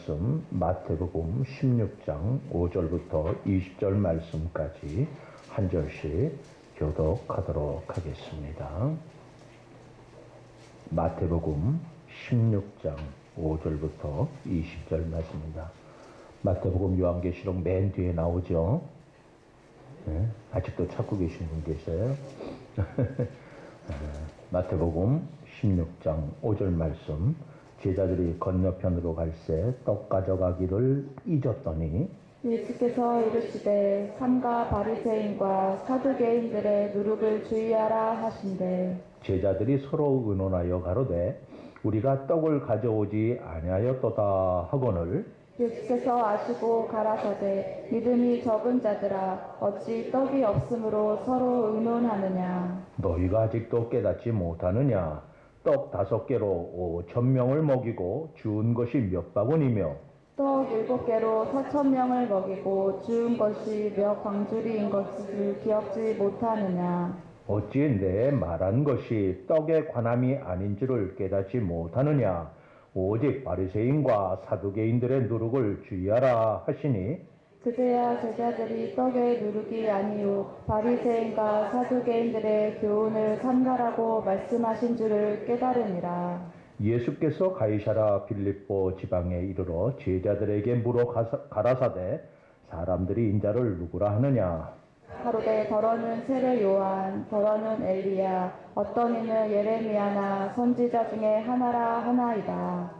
말씀 마태복음 16장 5절부터 20절 말씀까지 한 절씩 교독하도록 하겠습니다. 마태복음 16장 5절부터 20절 말씀입니다. 마태복음 요한계시록 맨 뒤에 나오죠. 네, 아직도 찾고 계신 분 계세요. 마태복음 16장 5절 말씀. 제자들이 건너편으로 갈새 떡 가져가기를 잊었더니 예수께서 이르시되 삼가 바리새인과 사두개인들의 누룩을 주의하라 하신대. 제자들이 서로 의논하여 가로되 우리가 떡을 가져오지 아니하였도다 하거늘 예수께서 아시고 가라사대 믿음이 적은 자들아 어찌 떡이 없으므로 서로 의논하느냐. 너희가 아직도 깨닫지 못하느냐. 떡 5개로 5,000명을 먹이고 주운 것이 몇 바구니며 떡 7개로 4,000명을 먹이고 주운 것이 몇 광주리인 것을 기억지 못하느냐. 어찌 내 말한 것이 떡에 관함이 아닌지를 깨닫지 못하느냐. 오직 바리새인과 사두개인들의 누룩을 주의하라 하시니 그제야 제자들이 떡의 누룩이 아니요 바리새인과 사두개인들의 교훈을 삼가라고 말씀하신 줄을 깨달으니라. 예수께서 가이사라 빌립보 지방에 이르러 제자들에게 물어 가라사대 사람들이 인자를 누구라 하느냐. 가로되 더러는 세례 요한 더러는 엘리야 어떤 이는 예레미야나 선지자 중에 하나라 하나이다.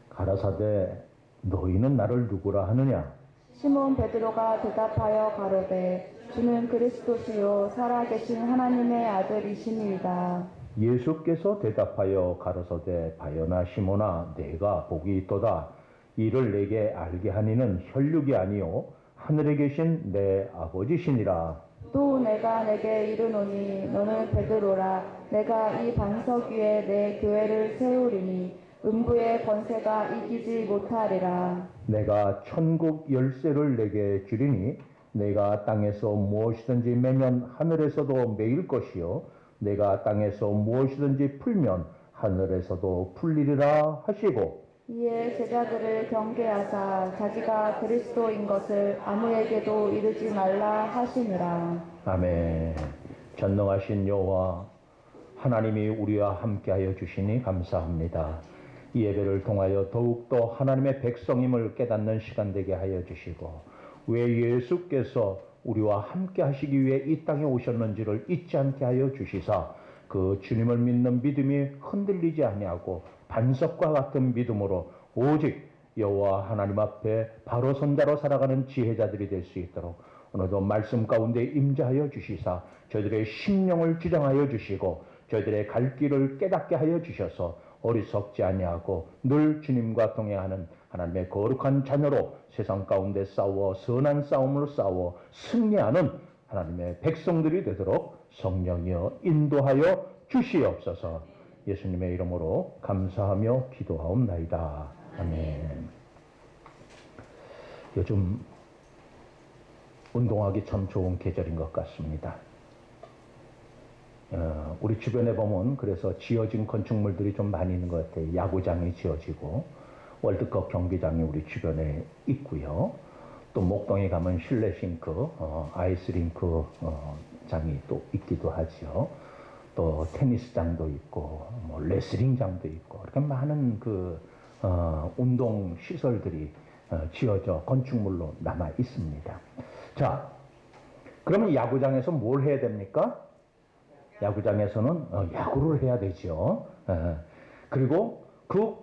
가라사대 너희는 나를 누구라 하느냐. 시몬 베드로가 대답하여 가로되 주는 그리스도시요 살아계신 하나님의 아들이시니이다. 예수께서 대답하여 가라사대 바요나 시몬아 내가 복이 있도다. 이를 내게 알게 하니는 혈육이 아니요 하늘에 계신 내 아버지시니라. 또 내가 내게 이르노니 너는 베드로라. 내가 이 반석 위에 내 교회를 세우리니 음부의 권세가 이기지 못하리라. 내가 천국 열쇠를 내게 주리니 내가 땅에서 무엇이든지 매면 하늘에서도 매일 것이요 내가 땅에서 무엇이든지 풀면 하늘에서도 풀리리라 하시고 이에 제자들을 경계하사 자기가 그리스도인 것을 아무에게도 이르지 말라 하시니라. 아멘. 전능하신 여호와 하나님이 우리와 함께하여 주시니 감사합니다. 이 예배를 통하여 더욱더 하나님의 백성임을 깨닫는 시간 되게 하여 주시고 왜 예수께서 우리와 함께 하시기 위해 이 땅에 오셨는지를 잊지 않게 하여 주시사 그 주님을 믿는 믿음이 흔들리지 아니하고 반석과 같은 믿음으로 오직 여호와 하나님 앞에 바로 선자로 살아가는 지혜자들이 될 수 있도록 오늘도 말씀 가운데 임재하여 주시사 저희들의 심령을 지정하여 주시고 저희들의 갈 길을 깨닫게 하여 주셔서 어리석지 아니하고 늘 주님과 동행하는 하나님의 거룩한 자녀로 세상 가운데 싸워 선한 싸움을 싸워 승리하는 하나님의 백성들이 되도록 성령이여 인도하여 주시옵소서. 예수님의 이름으로 감사하며 기도하옵나이다. 아멘. 요즘 운동하기 참 좋은 계절인 것 같습니다. 우리 주변에 보면 그래서 지어진 건축물들이 좀 많이 있는 것 같아요. 야구장이 지어지고 월드컵 경기장이 우리 주변에 있고요. 또 목동에 가면 실내 싱크, 아이스링크 장이 또 있기도 하죠. 또 테니스장도 있고 뭐 레슬링장도 있고 이렇게 많은 그 운동 시설들이 지어져 건축물로 남아 있습니다. 자, 그러면 야구장에서 뭘 해야 됩니까? 야구장에서는 야구를 해야 되죠. 그리고 그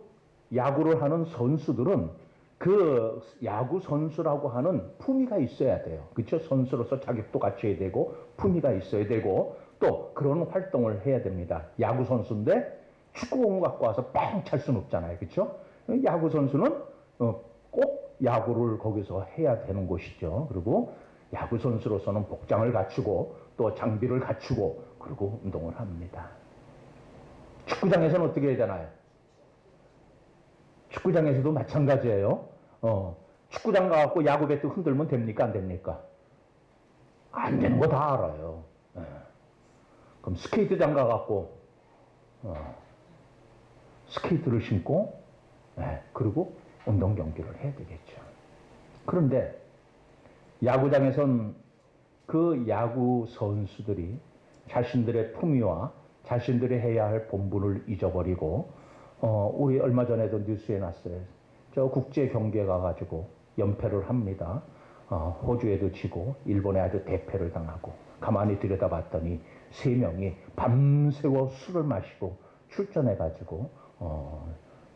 야구를 하는 선수들은 그 야구 선수라고 하는 품위가 있어야 돼요. 그렇죠? 선수로서 자격도 갖춰야 되고 품위가 있어야 되고 또 그런 활동을 해야 됩니다. 야구 선수인데 축구공 갖고 와서 뻥 찰 수는 없잖아요. 그렇죠? 야구 선수는 꼭 야구를 거기서 해야 되는 곳이죠. 그리고 야구 선수로서는 복장을 갖추고 또 장비를 갖추고 그리고 운동을 합니다. 축구장에서는 어떻게 해야 되나요? 축구장에서도 마찬가지예요. 축구장 가갖고 야구 배트 흔들면 됩니까? 안 됩니까? 안 되는 거 다 알아요. 그럼 스케이트장 가갖고 스케이트를 신고 그리고 운동 경기를 해야 되겠죠. 그런데 야구장에선 그 야구 선수들이 자신들의 품위와 자신들이 해야 할 본분을 잊어버리고 우리 얼마 전에도 뉴스에 났어요. 저 국제 경기에 가가지고 연패를 합니다. 호주에도 지고 일본에 아주 대패를 당하고 가만히 들여다봤더니 3명이 밤새워 술을 마시고 출전해가지고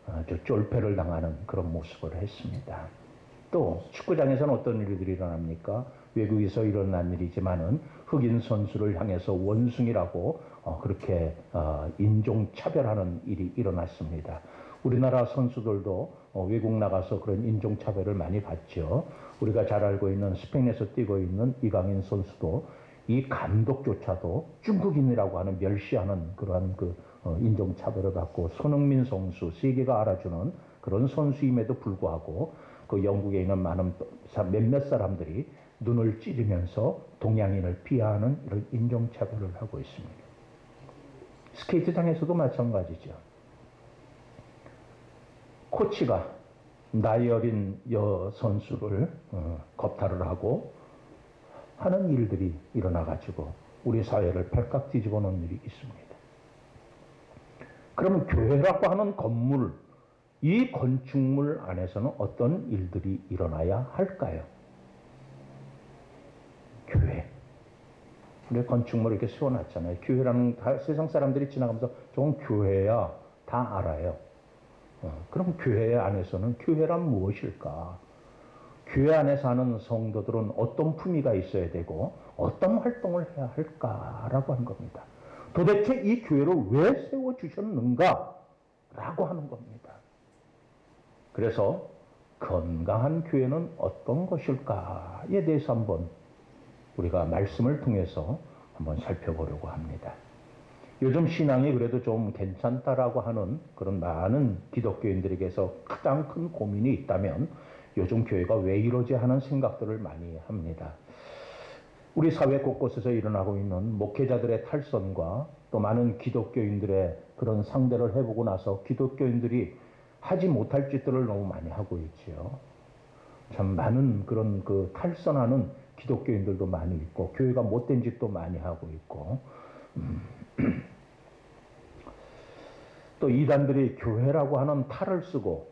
아주 쫄패를 당하는 그런 모습을 했습니다. 또 축구장에서는 어떤 일들이 일어납니까? 외국에서 일어난 일이지만은 흑인 선수를 향해서 원숭이라고 그렇게 인종차별하는 일이 일어났습니다. 우리나라 선수들도 외국 나가서 그런 인종차별을 많이 받죠. 우리가 잘 알고 있는 스페인에서 뛰고 있는 이강인 선수도 이 감독조차도 중국인이라고 하는 멸시하는 그러한 인종차별을 받고, 손흥민 선수, 세계가 알아주는 그런 선수임에도 불구하고 그 영국에 있는 많은 몇몇 사람들이 눈을 찌르면서 동양인을 비하하는 이런 인종차별을 하고 있습니다. 스케이트장에서도 마찬가지죠. 코치가 나이 어린 선수를 겁탈을 하고 하는 일들이 일어나가지고 우리 사회를 발칵 뒤집어 놓은 일이 있습니다. 그럼 교회라고 하는 건물, 이 건축물 안에서는 어떤 일들이 일어나야 할까요? 교회. 우리 건축물 이렇게 세워놨잖아요. 교회라는 세상 사람들이 지나가면서 저건 교회야 다 알아요. 그럼 교회 안에서는 교회란 무엇일까? 교회 안에 사는 성도들은 어떤 품위가 있어야 되고 어떤 활동을 해야 할까라고 하는 겁니다. 도대체 이 교회를 왜 세워주셨는가? 라고 하는 겁니다. 그래서 건강한 교회는 어떤 것일까에 대해서 한번 우리가 말씀을 통해서 한번 살펴보려고 합니다. 요즘 신앙이 그래도 좀 괜찮다라고 하는 그런 많은 기독교인들에게서 가장 큰 고민이 있다면 요즘 교회가 왜 이러지 하는 생각들을 많이 합니다. 우리 사회 곳곳에서 일어나고 있는 목회자들의 탈선과 또 많은 기독교인들의 그런 상대를 해보고 나서 기독교인들이 하지 못할 짓들을 너무 많이 하고 있지요. 참 많은 그런 탈선하는 기독교인들도 많이 있고 교회가 못된 짓도 많이 하고 있고 또 이단들이 교회라고 하는 탈을 쓰고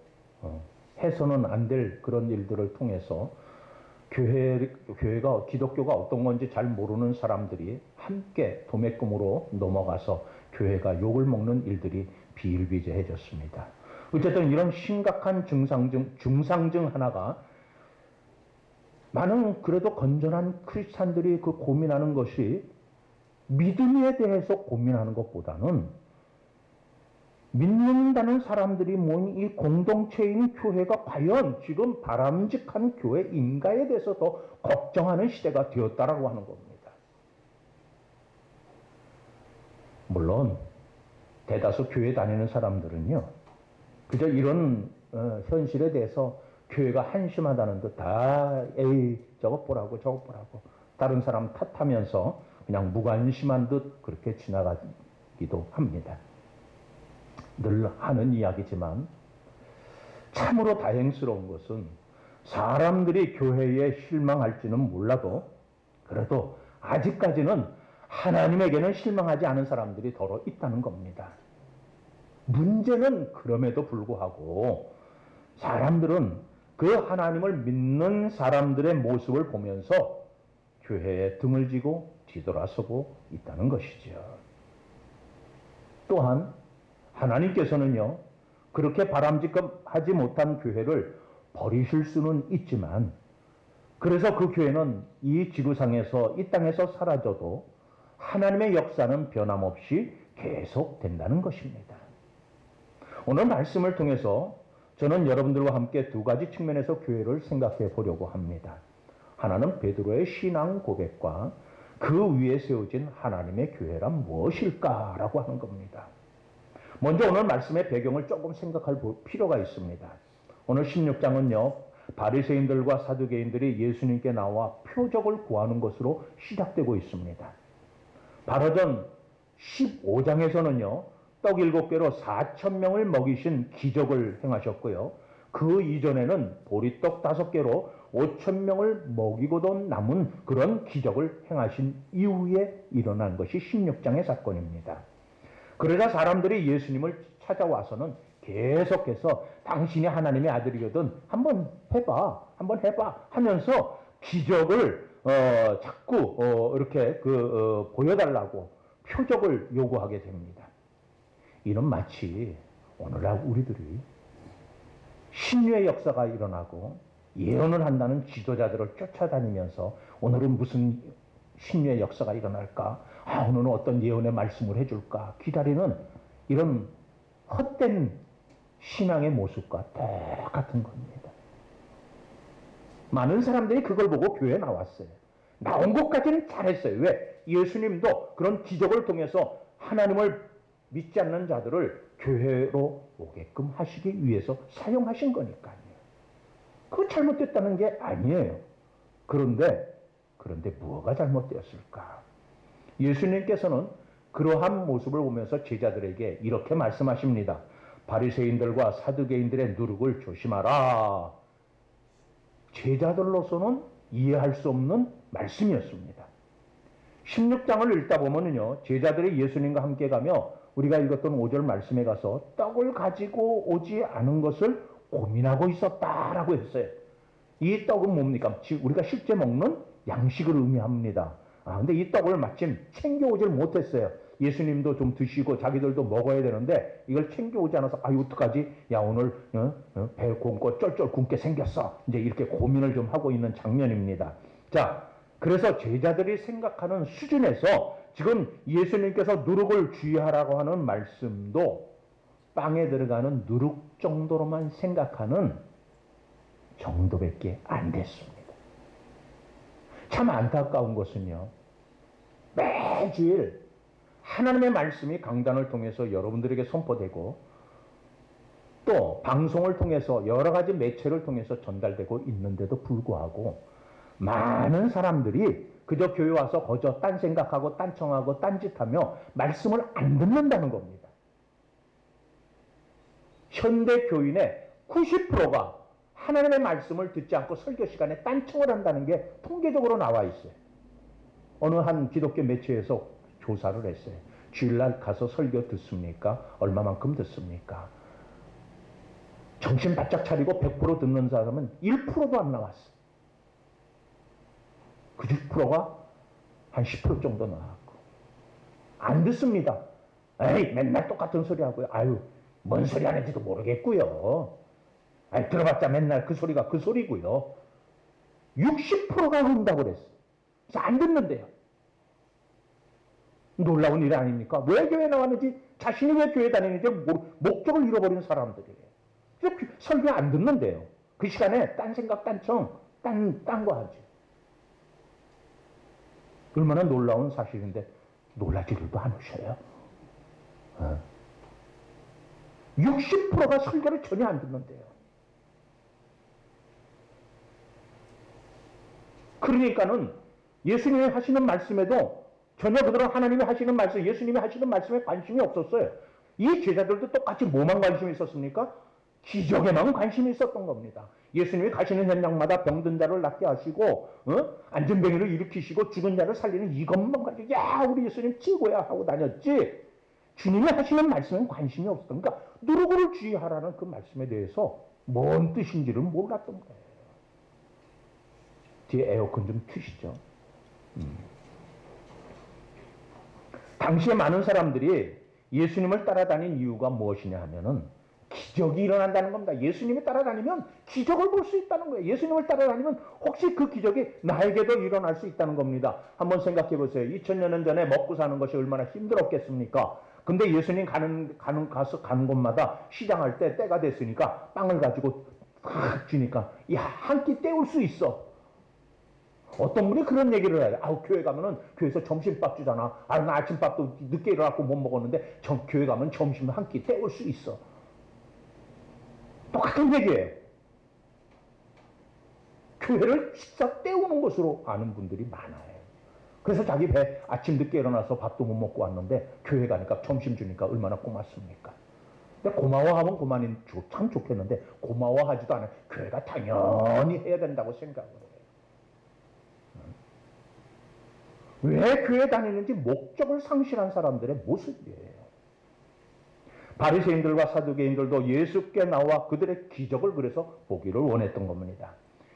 해서는 안 될 그런 일들을 통해서 교회가 기독교가 어떤 건지 잘 모르는 사람들이 함께 도매금으로 넘어가서 교회가 욕을 먹는 일들이 비일비재해졌습니다. 어쨌든 이런 심각한 중상증 하나가 많은 그래도 건전한 크리스찬들이 고민하는 것이 믿음에 대해서 고민하는 것보다는 믿는다는 사람들이 모인 이 공동체인 교회가 과연 지금 바람직한 교회인가에 대해서 더 걱정하는 시대가 되었다라고 하는 겁니다. 물론 대다수 교회 다니는 사람들은요, 그저 이런 현실에 대해서 교회가 한심하다는 듯 다 에이 저것 보라고 저것 보라고 다른 사람 탓하면서 그냥 무관심한 듯 그렇게 지나가기도 합니다. 늘 하는 이야기지만 참으로 다행스러운 것은 사람들이 교회에 실망할지는 몰라도 그래도 아직까지는 하나님에게는 실망하지 않은 사람들이 더러 있다는 겁니다. 문제는 그럼에도 불구하고 사람들은 그 하나님을 믿는 사람들의 모습을 보면서 교회에 등을 지고 뒤돌아서고 있다는 것이죠. 또한 하나님께서는요, 그렇게 바람직하지 못한 교회를 버리실 수는 있지만, 그래서 그 교회는 이 지구상에서, 이 땅에서 사라져도 하나님의 역사는 변함없이 계속된다는 것입니다. 오늘 말씀을 통해서 저는 여러분들과 함께 두 가지 측면에서 교회를 생각해 보려고 합니다. 하나는 베드로의 신앙 고백과 그 위에 세워진 하나님의 교회란 무엇일까라고 하는 겁니다. 먼저 오늘 말씀의 배경을 조금 생각할 필요가 있습니다. 오늘 16장은요, 바리새인들과 사두개인들이 예수님께 나와 표적을 구하는 것으로 시작되고 있습니다. 바로 전 15장에서는요, 떡 7개로 4,000명을 먹이신 기적을 행하셨고요. 그 이전에는 보리떡 5개로 5,000명을 먹이고도 남은 그런 기적을 행하신 이후에 일어난 것이 16장의 사건입니다. 그러자 사람들이 예수님을 찾아와서는 계속해서 당신이 하나님의 아들이거든 한번 해봐 하면서 기적을 자꾸 이렇게 보여달라고 표적을 요구하게 됩니다. 이는 마치 오늘날 우리들이 신유의 역사가 일어나고 예언을 한다는 지도자들을 쫓아다니면서 오늘은 무슨 신유의 역사가 일어날까? 오늘은 어떤 예언의 말씀을 해줄까? 기다리는 이런 헛된 신앙의 모습과 똑같은 겁니다. 많은 사람들이 그걸 보고 교회에 나왔어요. 나온 것까지는 잘했어요. 왜? 예수님도 그런 기적을 통해서 하나님을 믿지 않는 자들을 교회로 오게끔 하시기 위해서 사용하신 거니까요. 그거 잘못됐다는 게 아니에요. 그런데 무엇가 잘못되었을까? 예수님께서는 그러한 모습을 보면서 제자들에게 이렇게 말씀하십니다. 바리새인들과 사두개인들의 누룩을 조심하라. 제자들로서는 이해할 수 없는 말씀이었습니다. 16장을 읽다 보면요, 제자들이 예수님과 함께 가며 우리가 읽었던 5절 말씀에 가서 떡을 가지고 오지 않은 것을 고민하고 있었다라고 했어요. 이 떡은 뭡니까? 우리가 실제 먹는 양식을 의미합니다. 근데 이 떡을 마침 챙겨오질 못했어요. 예수님도 좀 드시고 자기들도 먹어야 되는데 이걸 챙겨오지 않아서 어떡하지? 야, 오늘 배 굶고 쩔쩔 굶게 생겼어. 이제 이렇게 고민을 좀 하고 있는 장면입니다. 자, 그래서 제자들이 생각하는 수준에서 지금 예수님께서 누룩을 주의하라고 하는 말씀도 빵에 들어가는 누룩 정도로만 생각하는 정도밖에 안 됐습니다. 참 안타까운 것은요, 매주일 하나님의 말씀이 강단을 통해서 여러분들에게 선포되고 또 방송을 통해서 여러 가지 매체를 통해서 전달되고 있는데도 불구하고 많은 사람들이 그저 교회 와서 거저 딴 생각하고 딴청하고 딴짓하며 말씀을 안 듣는다는 겁니다. 현대 교인의 90%가 하나님의 말씀을 듣지 않고 설교 시간에 딴청을 한다는 게 통계적으로 나와 있어요. 어느 한 기독교 매체에서 조사를 했어요. 주일날 가서 설교 듣습니까? 얼마만큼 듣습니까? 정신 바짝 차리고 100% 듣는 사람은 1%도 안 나왔어요. 90%가 한 10% 정도 나왔고 안 듣습니다. 에이, 맨날 똑같은 소리 하고요. 뭔 소리 하는지도 모르겠고요. 들어봤자 맨날 그 소리가 그 소리고요. 60%가 한다고 그랬어요. 그래서 안 듣는데요. 놀라운 일 아닙니까? 왜 교회 나왔는지, 자신이 왜 교회 다니는지 목적을 잃어버린 사람들이에요. 그래서 설교 안 듣는데요. 그 시간에 딴 생각, 딴청, 딴 거 하지. 얼마나 놀라운 사실인데 놀라지들도 않으셔요. 60%가 설교를 전혀 안 듣는데요. 그러니까는 예수님이 하시는 말씀에도 전혀 그들은 하나님이 하시는 말씀, 예수님이 하시는 말씀에 관심이 없었어요. 이 제자들도 똑같이 뭐만 관심이 있었습니까? 기적에만 관심이 있었던 겁니다. 예수님이 가시는 현장마다 병든 자를 낫게 하시고 안전병이를 일으키시고 죽은 자를 살리는 이것만 가지고 우리 예수님 최고야 하고 다녔지, 주님이 하시는 말씀엔 관심이 없었던, 그러니까 누룩을 주의하라는 그 말씀에 대해서 뭔 뜻인지를 몰랐던 거예요. 뒤에 에어컨 좀 트시죠. 당시에 많은 사람들이 예수님을 따라다닌 이유가 무엇이냐 하면은 기적이 일어난다는 겁니다. 예수님이 따라다니면 기적을 볼 수 있다는 거예요. 예수님을 따라다니면 혹시 그 기적이 나에게도 일어날 수 있다는 겁니다. 한번 생각해 보세요. 2000년 전에 먹고 사는 것이 얼마나 힘들었겠습니까? 근데 예수님 가는 곳마다 시장할 때 때가 됐으니까 빵을 가지고 탁 주니까 한 끼 때울 수 있어. 어떤 분이 그런 얘기를 해요. 교회 가면은 교회에서 점심밥 주잖아. 나 아침밥도 늦게 일어나고 못 먹었는데 교회 가면 점심 한 끼 때울 수 있어. 똑같은 얘기예요. 교회를 식사 때우는 것으로 아는 분들이 많아요. 그래서 자기 배 아침 늦게 일어나서 밥도 못 먹고 왔는데 교회 가니까 점심 주니까 얼마나 고맙습니까? 근데 고마워하면 그만이 참 좋겠는데 고마워하지도 않아요. 교회가 당연히 해야 된다고 생각을 해요. 왜 교회 다니는지 목적을 상실한 사람들의 모습이에요. 바리새인들과 사두개인들도 예수께 나와 그들의 기적을 그래서 보기를 원했던 겁니다.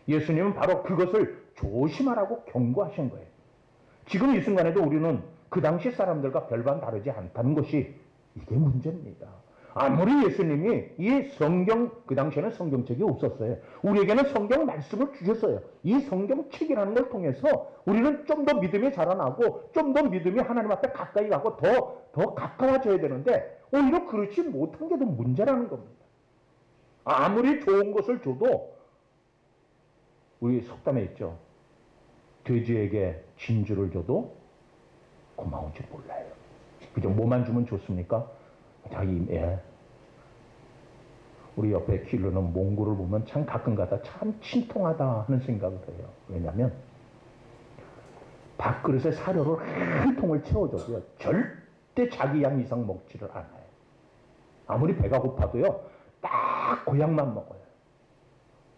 예수님은 바로 그것을 조심하라고 경고하신 거예요. 지금 이 순간에도 우리는 그 당시 사람들과 별반 다르지 않다는 것이 이게 문제입니다. 아무리 예수님이 이 성경, 그 당시에는 성경책이 없었어요. 우리에게는 성경 말씀을 주셨어요. 이 성경책이라는 걸 통해서 우리는 좀 더 믿음이 자라나고 좀 더 믿음이 하나님 앞에 가까이 가고 더 가까워져야 되는데 오히려 그렇지 못한 게 더 문제라는 겁니다. 아무리 좋은 것을 줘도 우리 속담에 있죠. 돼지에게 진주를 줘도 고마운 줄 몰라요. 그죠? 뭐만 주면 좋습니까? 자기, 예. 우리 옆에 기르는 몽고를 보면 참 가끔가다 참 친통하다 하는 생각을 해요. 왜냐하면 밥그릇에 사료를 한 통을 채워줘도요. 절대 자기 양 이상 먹지를 않아요. 아무리 배가 고파도요. 딱 고양만 먹어요.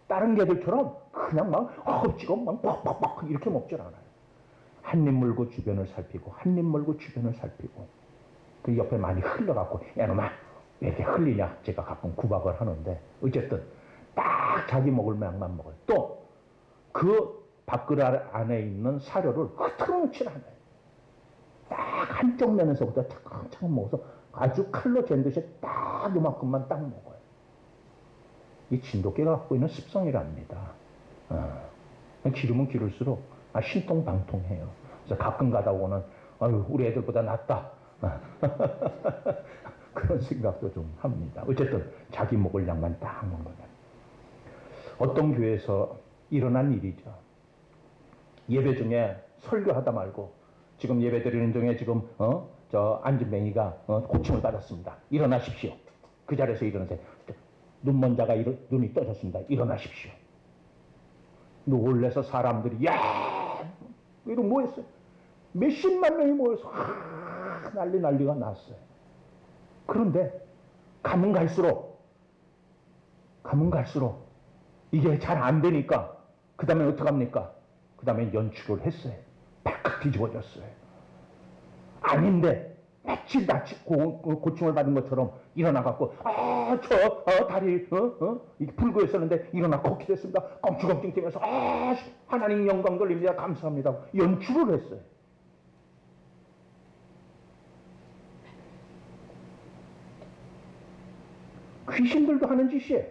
다른 개들처럼 그냥 막 허겁지겁 막 뻑뻑뻑 이렇게 먹질 않아요. 한 입 물고 주변을 살피고 한 입 물고 주변을 살피고 그 옆에 많이 흘러갖고 야 놈아 왜 이렇게 흘리냐 제가 가끔 구박을 하는데 어쨌든 딱 자기 먹을 만큼만 먹어요. 또 그 밥그릇 안에 있는 사료를 흐트러놓질 않아요. 딱 한쪽 면에서부터 차근차근 먹어서 아주 칼로 잰 듯이 딱 요만큼만 딱 먹어요. 이 진돗개가 갖고 있는 습성이랍니다. 기르면 기를수록 신통방통해요. 그래서 가끔 가다 보고는 아유 우리 애들보다 낫다. 그런 생각도 좀 합니다. 어쨌든 자기 먹을 양만 딱 먹는 거예요. 어떤 교회에서 일어난 일이죠. 예배 중에 설교하다 말고 지금 예배 드리는 중에 지금 저 안진뱅이가 고침을 받았습니다. 일어나십시오. 그 자리에서 일어나세요. 눈먼 자가 눈이 떠졌습니다. 일어나십시오. 놀래서 사람들이 야 이러고 뭐 했어요? 몇십만 명이 모여서 난리가 났어요. 그런데 가면 갈수록 이게 잘 안 되니까 그 다음에 어떡합니까? 그 다음에 연출을 했어요. 팍 뒤집어졌어요. 아닌데 며칠 고침을 받은 것처럼 일어나갖고 다리 이게 불고 있었는데 일어나 걷게 됐습니다. 껑충껑충 뛰면서 하나님 영광 돌립니다. 감사합니다. 연출을 했어요. 귀신들도 하는 짓이에요.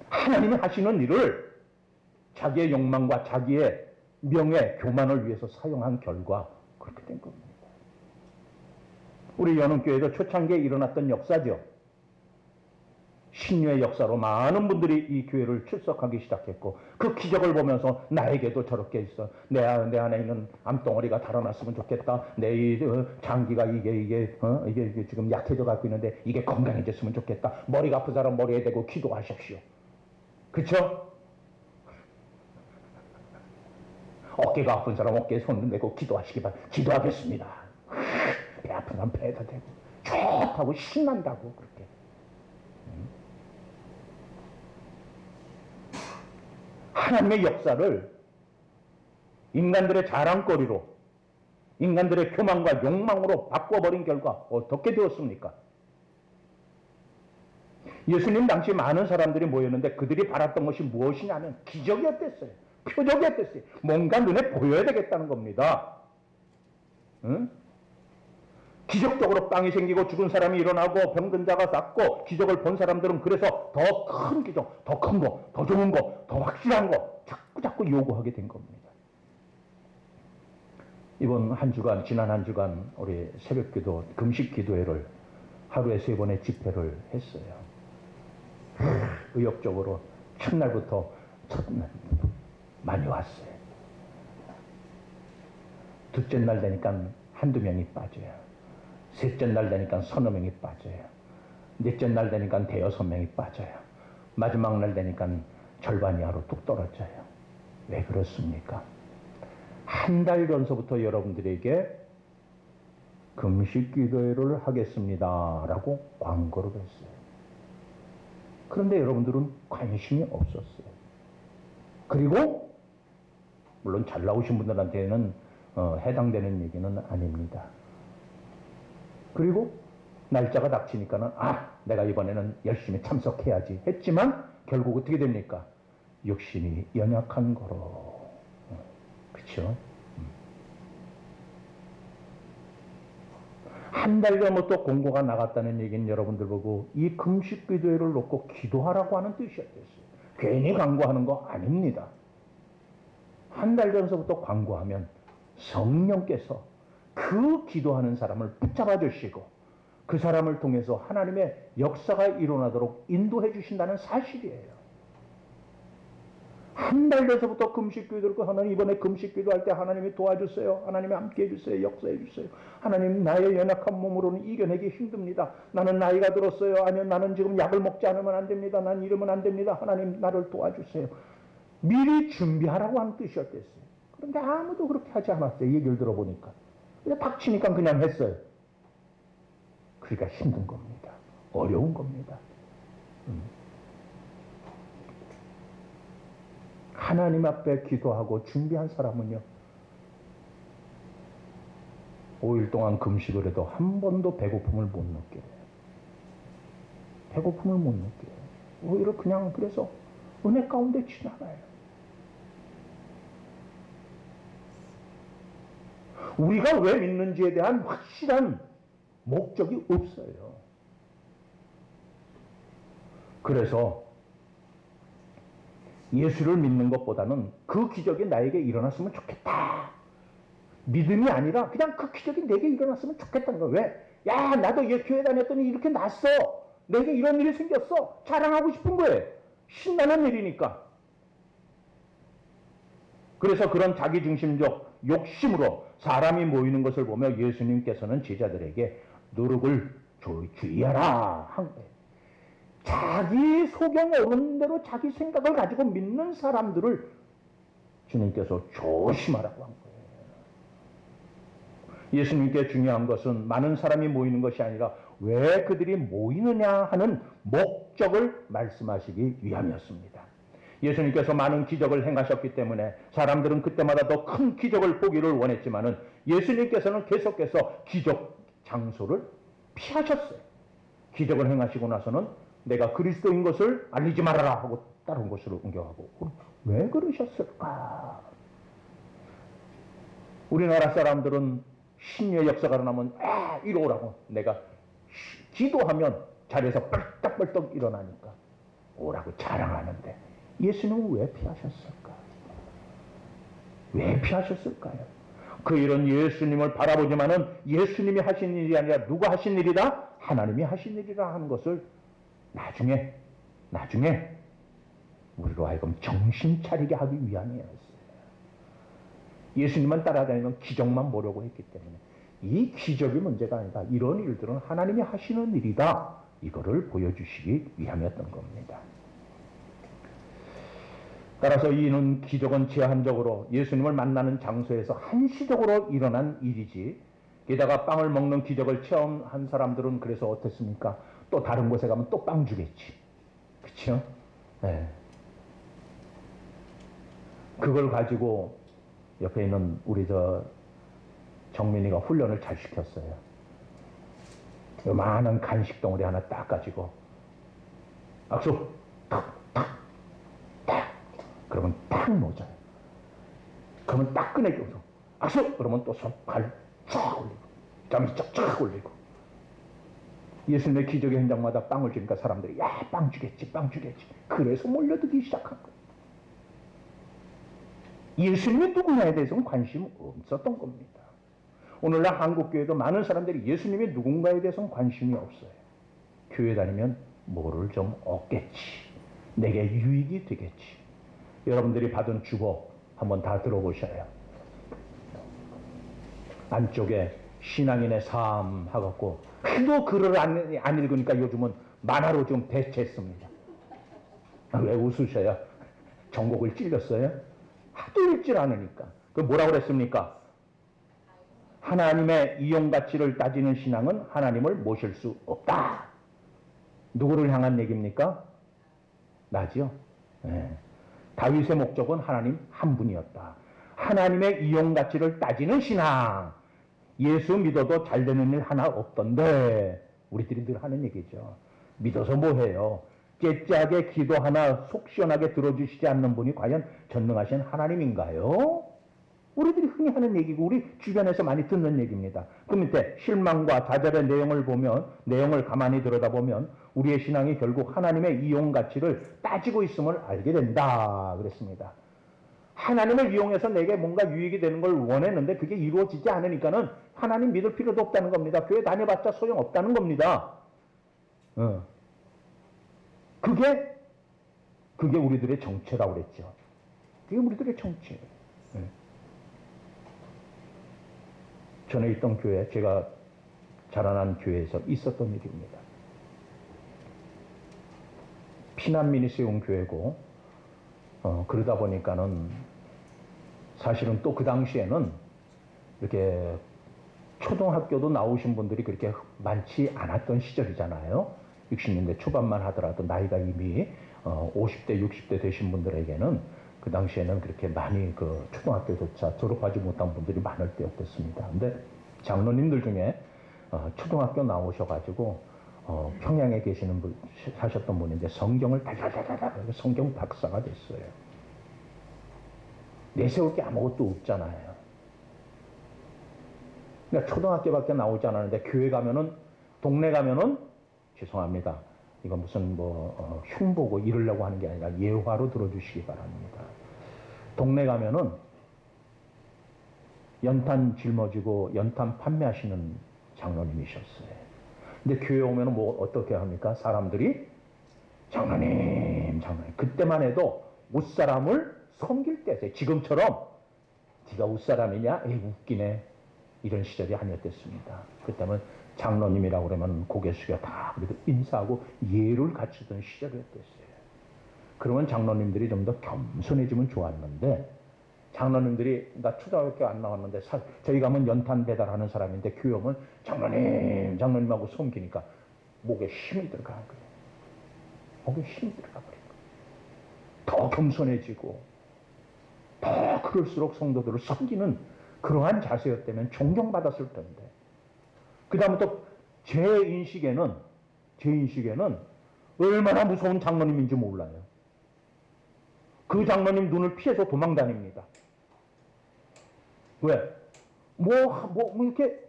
하나님이 하시는 일을 자기의 욕망과 자기의 명예, 교만을 위해서 사용한 결과 그렇게 된 겁니다. 우리 연흥교회도 초창기에 일어났던 역사죠. 신유의 역사로 많은 분들이 이 교회를 출석하기 시작했고 그 기적을 보면서 나에게도 저렇게 있어. 내 안에 있는 암덩어리가 달아났으면 좋겠다. 내 이 장기가 이게 지금 약해져 갖고 있는데 이게 건강해졌으면 좋겠다. 머리가 아픈 사람 머리에 대고 기도하십시오. 그쵸? 어깨가 아픈 사람 어깨에 손을 내고 기도하시기 바랍니다. 기도하겠습니다. 배 아픈 사람 배에다 대고 좋다고 신난다고 그렇게. 하나님의 역사를 인간들의 자랑거리로 인간들의 교만과 욕망으로 바꿔버린 결과 어떻게 되었습니까? 예수님 당시 많은 사람들이 모였는데 그들이 바랐던 것이 무엇이냐면 기적이었댔어요. 표적이었댔어요. 뭔가 눈에 보여야 되겠다는 겁니다. 응? 기적적으로 빵이 생기고 죽은 사람이 일어나고 병든 자가 낫고 기적을 본 사람들은 그래서 더 큰 기적, 더 큰 거, 더 좋은 거, 더 확실한 거 자꾸 요구하게 된 겁니다. 이번 한 주간, 지난 한 주간 우리 새벽기도, 금식기도회를 하루에 3번의 집회를 했어요. 의욕적으로 첫날부터 많이 왔어요. 둘째 날 되니까 한두 명이 빠져요. 셋째 날 되니까 서너 명이 빠져요. 넷째 날 되니까 대여섯 명이 빠져요. 마지막 날 되니까 절반 이하로 뚝 떨어져요. 왜 그렇습니까? 한 달 전서부터 여러분들에게 금식 기도회를 하겠습니다 라고 광고를 했어요. 그런데 여러분들은 관심이 없었어요. 그리고 물론 잘 나오신 분들한테는 해당되는 얘기는 아닙니다. 그리고 날짜가 닥치니까는 내가 이번에는 열심히 참석해야지 했지만 결국 어떻게 됩니까? 욕심이 연약한 거로. 그렇죠? 한 달 전부터 공고가 나갔다는 얘기는 여러분들 보고 이 금식 기도회를 놓고 기도하라고 하는 뜻이었어요. 괜히 광고하는 거 아닙니다. 한 달 전서부터 광고하면 성령께서 그 기도하는 사람을 붙잡아 주시고 그 사람을 통해서 하나님의 역사가 일어나도록 인도해 주신다는 사실이에요. 한 달 전서부터 금식 기도를 하나님 이번에 금식 기도할 때 하나님이 도와주세요. 하나님이 함께 해주세요. 역사해 주세요. 하나님 나의 연약한 몸으로는 이겨내기 힘듭니다. 나는 나이가 들었어요. 아니요 나는 지금 약을 먹지 않으면 안 됩니다. 난 이러면 안 됩니다. 하나님 나를 도와주세요. 미리 준비하라고 하는 뜻이었댔어요. 그런데 아무도 그렇게 하지 않았어요. 얘기를 들어보니까. 그냥 닥치니까 그냥 했어요. 그러니까 힘든 겁니다. 어려운 겁니다. 하나님 앞에 기도하고 준비한 사람은요, 5일 동안 금식을 해도 한 번도 배고픔을 못 느껴요. 배고픔을 못 느껴요. 오히려 그냥 그래서 은혜 가운데 지나가요. 우리가 왜 믿는지에 대한 확실한 목적이 없어요. 그래서 예수를 믿는 것보다는 그 기적이 나에게 일어났으면 좋겠다. 믿음이 아니라 그냥 그 기적이 내게 일어났으면 좋겠다는 거예요. 왜? 야, 나도 교회 다녔더니 이렇게 났어. 내게 이런 일이 생겼어. 자랑하고 싶은 거예요. 신나는 일이니까. 그래서 그런 자기중심적 욕심으로 사람이 모이는 것을 보며 예수님께서는 제자들에게 누룩을 주의하라 한 거예요. 자기 소경 오는 대로 자기 생각을 가지고 믿는 사람들을 주님께서 조심하라고 한 거예요. 예수님께 중요한 것은 많은 사람이 모이는 것이 아니라 왜 그들이 모이느냐 하는 목적을 말씀하시기 위함이었습니다. 예수님께서 많은 기적을 행하셨기 때문에 사람들은 그때마다 더 큰 기적을 보기를 원했지만은 예수님께서는 계속해서 기적 장소를 피하셨어요. 기적을 행하시고 나서는 내가 그리스도인 것을 알리지 말아라 하고 다른 곳으로 옮겨가고. 왜 그러셨을까? 우리나라 사람들은 신의 역사가 일어나면 이러라고 내가 기도하면 자리에서 뻘떡뻘떡 일어나니까 오라고 자랑하는데 예수님은 왜 피하셨을까? 왜 피하셨을까요? 그 일은 예수님을 바라보지만은 예수님이 하신 일이 아니라 누가 하신 일이다? 하나님이 하신 일이라 하는 것을 나중에 우리로 하여금 정신 차리게 하기 위함이었어요. 예수님만 따라다니면 기적만 보려고 했기 때문에 이 기적이 문제가 아니다. 이런 일들은 하나님이 하시는 일이다. 이거를 보여주시기 위함이었던 겁니다. 따라서 이는 기적은 제한적으로 예수님을 만나는 장소에서 한시적으로 일어난 일이지, 게다가 빵을 먹는 기적을 체험한 사람들은 그래서 어떻습니까? 또 다른 곳에 가면 또 빵 주겠지. 그렇죠? 네. 그걸 가지고 옆에 있는 우리 정민이가 훈련을 잘 시켰어요. 많은 간식 덩어리 하나 딱 가지고 악수 탁 그러면 탁 놓자요. 그러면 딱 꺼내줘서 악수 그러면 또 손 발 쫙 올리고 잠이 쫙쫙 올리고. 예수님의 기적의 현장마다 빵을 주니까 사람들이 빵 주겠지. 그래서 몰려들기 시작한 거예요. 예수님이 누구냐에 대해서는 관심 없었던 겁니다. 오늘날 한국교회도 많은 사람들이 예수님이 누군가에 대해서는 관심이 없어요. 교회 다니면 뭐를 좀 얻겠지. 내게 유익이 되겠지. 여러분들이 받은 주보 한번 다 들어보셔요. 안쪽에 신앙인의 삶 하고 하도 글을 안 읽으니까 요즘은 만화로 좀 대체했습니다. 왜 웃으셔요? 전곡을 찔렸어요? 하도 읽질 않으니까. 그 뭐라고 그랬습니까? 하나님의 이용 가치를 따지는 신앙은 하나님을 모실 수 없다. 누구를 향한 얘기입니까? 나죠. 예. 다윗의 목적은 하나님 한 분이었다. 하나님의 이용 가치를 따지는 신앙. 예수 믿어도 잘 되는 일 하나 없던데 우리들이 늘 하는 얘기죠. 믿어서 뭐해요? 째째하게 기도 하나 속 시원하게 들어주시지 않는 분이 과연 전능하신 하나님인가요? 우리들이 흔히 하는 얘기고 우리 주변에서 많이 듣는 얘기입니다. 그 밑에 실망과 좌절의 내용을 보면, 내용을 가만히 들여다보면 우리의 신앙이 결국 하나님의 이용 가치를 따지고 있음을 알게 된다 그랬습니다. 하나님을 이용해서 내게 뭔가 유익이 되는 걸 원했는데 그게 이루어지지 않으니까는 하나님 믿을 필요도 없다는 겁니다. 교회 다녀봤자 소용없다는 겁니다. 그게 우리들의 정체라고 그랬죠. 그게 우리들의 정체예요. 전에 있던 교회, 제가 자라난 교회에서 있었던 일입니다. 피난민이 세운 교회고, 그러다 보니까는 사실은 또 그 당시에는 이렇게 초등학교도 나오신 분들이 그렇게 많지 않았던 시절이잖아요. 60년대 초반만 하더라도 나이가 이미 50대, 60대 되신 분들에게는 그 당시에는 그렇게 많이 그 초등학교조차 졸업하지 못한 분들이 많을 때였겠습니다. 근데 장로님들 중에 초등학교 나오셔가지고 평양에 계시는 분, 사셨던 분인데 성경을 달달달달 성경 박사가 됐어요. 내세울 게 아무것도 없잖아요. 그러니까 초등학교밖에 나오지 않았는데 교회 가면은, 동네 가면은 죄송합니다. 이거 무슨 흉보고 이러려고 하는 게 아니라 예화로 들어주시기 바랍니다. 동네 가면은 연탄 짊어지고 연탄 판매하시는 장로님이셨어요. 근데 교회 오면은 어떻게 합니까? 사람들이 장로님. 그때만 해도 웃사람을 섬길 때였어요. 지금처럼 네가 웃사람이냐? 에이 웃기네. 이런 시절이 아니었겠습니다. 그때는 장로님이라고 그러면 고개 숙여 다 그래도 인사하고 예를 갖추던 시절이었겠어요. 그러면 장로님들이 좀 더 겸손해지면 좋았는데, 장로님들이 나 초등학교 안 나왔는데 저희 가면 연탄 배달하는 사람인데 교회 오면 장로님하고 섬기니까 목에 힘이 들어가는 거예요. 목에 힘이 들어가 버린 거예요. 더 겸손해지고 더 그럴수록 성도들을 섬기는 그러한 자세였다면 존경받았을 텐데, 그 다음부터 제 인식에는 얼마나 무서운 장로님인지 몰라요. 그 장로님 눈을 피해서 도망 다닙니다. 왜? 이렇게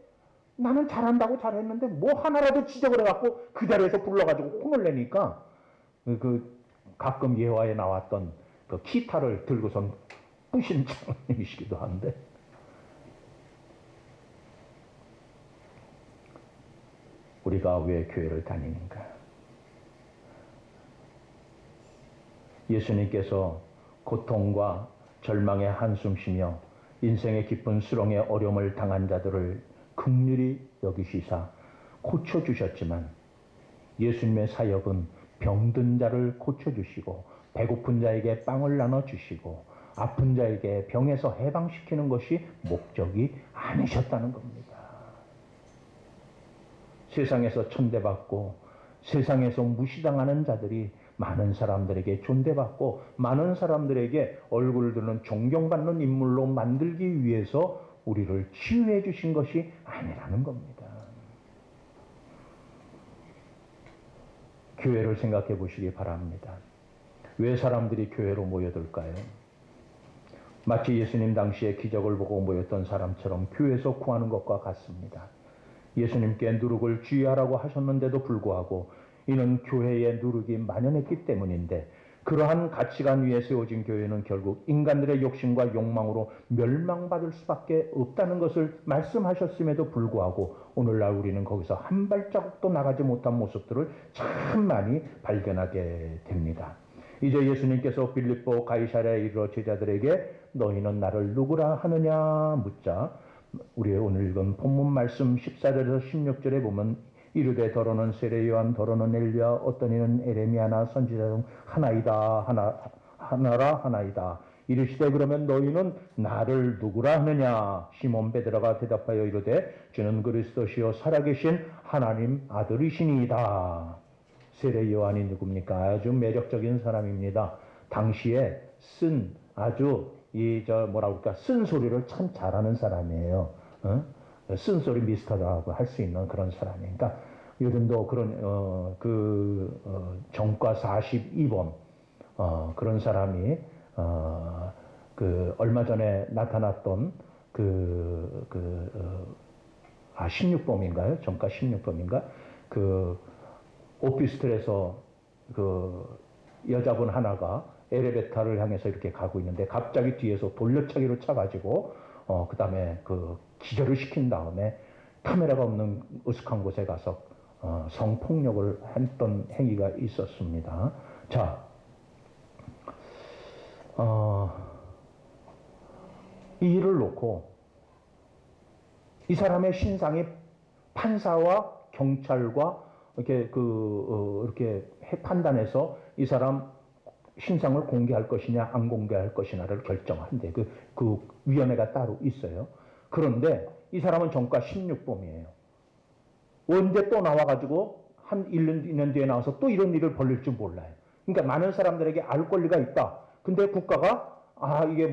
나는 잘한다고 잘했는데 하나라도 지적을 해갖고 그 자리에서 불러가지고 혼을 내니까 가끔 예화에 나왔던 그 기타를 들고선 부신 장로님이시기도 한데, 우리가 왜 교회를 다니는가? 예수님께서 고통과 절망의 한숨 쉬며 인생의 깊은 수렁의 어려움을 당한 자들을 긍휼히 여기시사 고쳐주셨지만, 예수님의 사역은 병든 자를 고쳐주시고 배고픈 자에게 빵을 나눠주시고 아픈 자에게 병에서 해방시키는 것이 목적이 아니셨다는 겁니다. 세상에서 천대받고 세상에서 무시당하는 자들이 많은 사람들에게 존대받고 많은 사람들에게 얼굴을 드는 존경받는 인물로 만들기 위해서 우리를 치유해 주신 것이 아니라는 겁니다. 교회를 생각해 보시기 바랍니다. 왜 사람들이 교회로 모여들까요? 마치 예수님 당시에 기적을 보고 모였던 사람처럼 교회에서 구하는 것과 같습니다. 예수님께 누룩을 주의하라고 하셨는데도 불구하고 이는 교회의 누룩이 만연했기 때문인데, 그러한 가치관 위에 세워진 교회는 결국 인간들의 욕심과 욕망으로 멸망받을 수밖에 없다는 것을 말씀하셨음에도 불구하고 오늘날 우리는 거기서 한 발자국도 나가지 못한 모습들을 참 많이 발견하게 됩니다. 이제 예수님께서 빌립보 가이사랴에 이르러 제자들에게 너희는 나를 누구라 하느냐 묻자, 우리의 오늘 읽은 본문 말씀 14절에서 16절에 보면 이르되 더러는 세례 요한, 더러는 엘리야, 어떤 이는 에레미야나 선지자 중 하나이다, 하나라 하나이다. 이르시되 그러면 너희는 나를 누구라 하느냐? 시몬 베드로가 대답하여 이르되 주는 그리스도시요 살아계신 하나님 아들이시니이다. 세례 요한이 누굽니까? 아주 매력적인 사람입니다. 당시에 아주 뭐라 그럴까 쓴소리를 참 잘하는 사람이에요. 쓴소리 미스터라고 할 수 있는 그런 사람이에요. 그러니까 요즘도 그런 정과 42번 그런 사람이 얼마 전에 나타났던 16범인가요? 정가 16범인가? 오피스텔에서 여자분 하나가 엘리베이터를 향해서 이렇게 가고 있는데 갑자기 뒤에서 돌려차기로 차가지고 그 다음에 기절을 시킨 다음에 카메라가 없는 으슥한 곳에 가서 성폭력을 했던 행위가 있었습니다. 자, 이 일을 놓고 이 사람의 신상이 판사와 경찰과 이렇게 이렇게 판단해서 이 사람 신상을 공개할 것이냐 안 공개할 것이냐를 결정한대. 그 위원회가 따로 있어요. 그런데 이 사람은 정가 16범이에요. 언제 또 나와가지고 한 1년, 2년 뒤에 나와서 또 이런 일을 벌릴 줄 몰라요. 그러니까 많은 사람들에게 알 권리가 있다. 근데 국가가 이게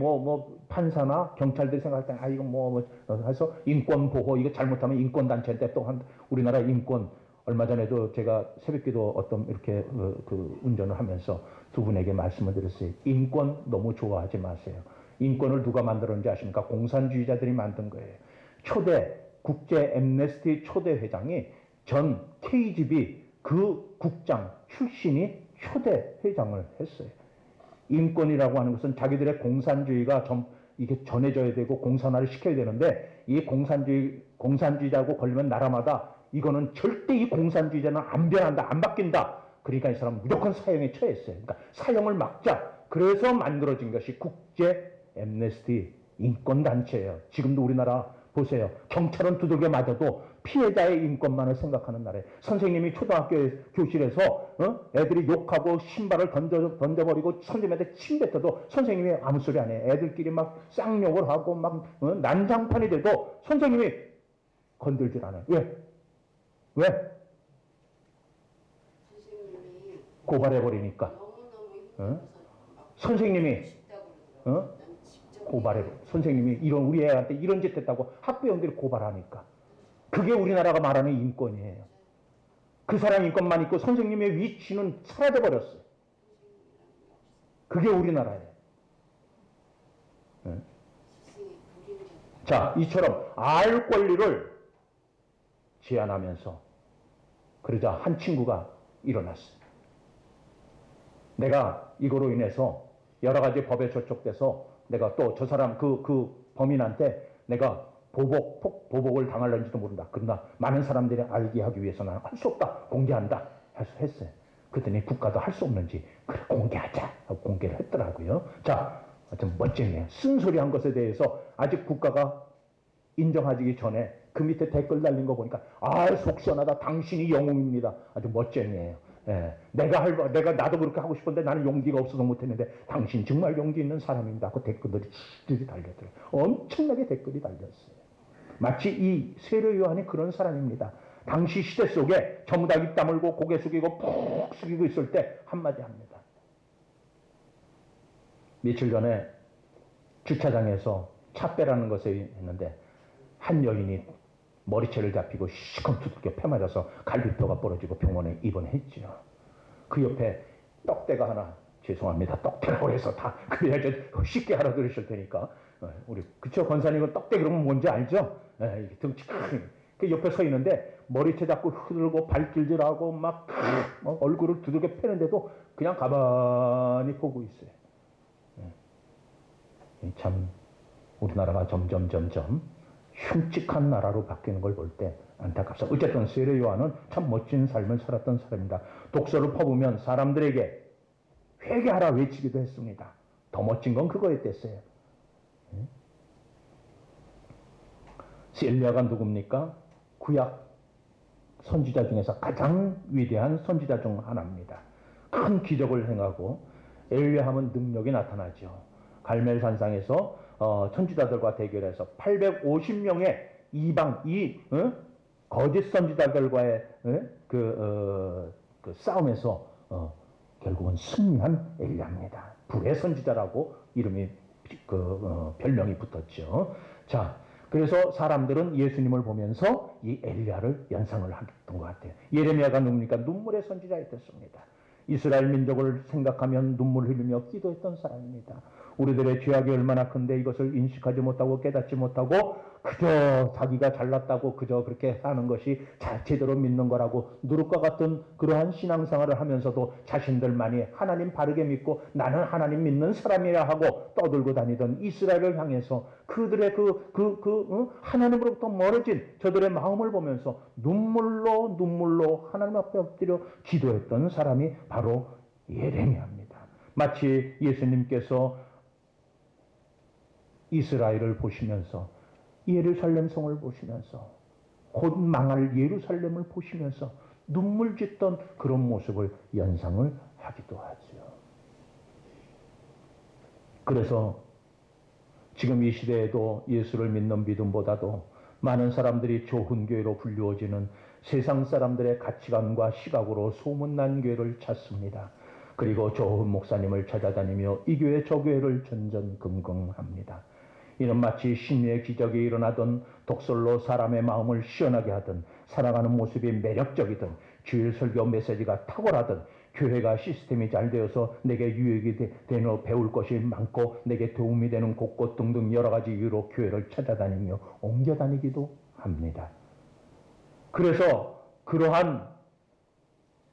판사나 경찰들이 생각할 때 이거 해서 인권 보호 이거 잘못하면 인권 단체인데 또 우리나라 인권 얼마 전에도 제가 새벽기도 어떤 이렇게 운전을 하면서 두 분에게 말씀을 드렸어요. 인권 너무 좋아하지 마세요. 인권을 누가 만들었는지 아십니까? 공산주의자들이 만든 거예요. 국제 엠네스티 초대 회장이 전 KGB 그 국장 출신이 초대 회장을 했어요. 인권이라고 하는 것은 자기들의 공산주의가 이게 전해져야 되고 공산화를 시켜야 되는데 이 공산주의자고 걸리면 나라마다 이거는 절대 이 공산주의자는 안 변한다, 안 바뀐다. 그러니까 이 사람은 무조건 사형에 처했어요. 그러니까 사형을 막자. 그래서 만들어진 것이 국제 엠네스티 인권단체예요. 지금도 우리나라 보세요. 경찰은 두들겨 맞아도 피해자의 인권만을 생각하는 나라예요. 선생님이 초등학교 교실에서 애들이 욕하고 신발을 던져버리고 선생님한테 침 뱉어도 선생님이 아무 소리 안 해요. 애들끼리 막 쌍욕을 하고 막 난장판이 돼도 선생님이 건들질 않아요. 왜? 고발해버리니까. 선생님이 선생님이 우리 애한테 이런 짓 했다고 학부형들이 고발하니까. 그게 우리나라가 말하는 인권이에요. 그 사람 인권만 있고 선생님의 위치는 사라져버렸어요. 그게 우리나라예요. 자, 이처럼 알 권리를 제안하면서 그러자 한 친구가 일어났어요. 내가 이거로 인해서 여러 가지 법에 저촉돼서 내가 또 저 사람 그 범인한테 내가 보복을 당할는지도 모른다. 그러나 많은 사람들이 알게 하기 위해서는 할 수 없다. 공개한다. 했어요. 그랬더니 국가도 할 수 없는지 그래 공개하자 하고 공개를 했더라고요. 자, 좀 멋쟁이에요. 쓴소리 한 것에 대해서 아직 국가가 인정하기 전에 그 밑에 댓글 달린 거 보니까 속 시원하다. 당신이 영웅입니다. 아주 멋쟁이에요. 예, 나도 그렇게 하고 싶은데 나는 용기가 없어서 못했는데 당신 정말 용기 있는 사람입니다. 그 댓글들이 달렸더라고요. 엄청나게 댓글이 달렸어요. 마치 이 세례 요한이 그런 사람입니다. 당시 시대 속에 전부 다 입 다물고 고개 숙이고 푹 숙이고 있을 때 한마디 합니다. 며칠 전에 주차장에서 차 빼라는 것을 했는데 한 여인이 머리채를 잡히고 시커먼 두들겨 패 맞아서 갈비뼈가 부러지고 병원에 입원했죠. 그 옆에 떡대가 하나, 죄송합니다. 떡대라고 해서 다 그래야 쉽게 알아들으실 테니까 우리 그쵸 권사님은 떡대 그러면 뭔지 알죠? 이게 덩치 큰 그 옆에 서 있는데 머리채 잡고 흐들고 발길질하고 막 얼굴을 두들겨 패는데도 그냥 가만히 보고 있어요. 참 우리나라가 점점 흉측한 나라로 바뀌는 걸 볼 때 안타깝습니다. 어쨌든 세례 요한은 참 멋진 삶을 살았던 사람입니다. 독서를 퍼보면 사람들에게 회개하라 외치기도 했습니다. 더 멋진 건 그거였댔어요. 엘리야가 누굽니까? 구약 선지자 중에서 가장 위대한 선지자 중 하나입니다. 큰 기적을 행하고 엘리야 하면 능력이 나타나죠. 갈멜산상에서 선지자들과 대결해서 850명의 이방 거짓 선지자들과의 그 싸움에서 결국은 승리한 엘리야입니다. 불의 선지자라고 이름이 별명이 붙었죠. 자, 그래서 사람들은 예수님을 보면서 이 엘리야를 연상을 했던 것 같아요. 예레미야가 누굽니까? 눈물의 선지자였습니다. 이스라엘 민족을 생각하면 눈물 흘리며 기도했던 사람입니다. 우리들의 죄악이 얼마나 큰데 이것을 인식하지 못하고 깨닫지 못하고 그저 자기가 잘났다고 그저 그렇게 사는 것이 제대로 믿는 거라고 누룩과 같은 그러한 신앙생활을 하면서도 자신들만이 하나님 바르게 믿고 나는 하나님 믿는 사람이라 하고 떠들고 다니던 이스라엘을 향해서 그들의 하나님으로부터 멀어진 저들의 마음을 보면서 눈물로 하나님 앞에 엎드려 기도했던 사람이 바로 예레미야입니다. 마치 예수님께서 이스라엘을 보시면서 예루살렘 성을 보시면서 곧 망할 예루살렘을 보시면서 눈물 짓던 그런 모습을 연상을 하기도 하죠. 그래서 지금 이 시대에도 예수를 믿는 믿음보다도 많은 사람들이 좋은 교회로 불리워지는 세상 사람들의 가치관과 시각으로 소문난 교회를 찾습니다. 그리고 좋은 목사님을 찾아다니며 이 교회 저 교회를 전전긍긍합니다. 이는 마치 신유의 기적이 일어나던 독설로 사람의 마음을 시원하게 하든 살아가는 모습이 매력적이든 주일 설교 메시지가 탁월하든 교회가 시스템이 잘 되어서 내게 유익이 되는 배울 것이 많고 내게 도움이 되는 곳곳 등등 여러 가지 이유로 교회를 찾아다니며 옮겨 다니기도 합니다. 그래서 그러한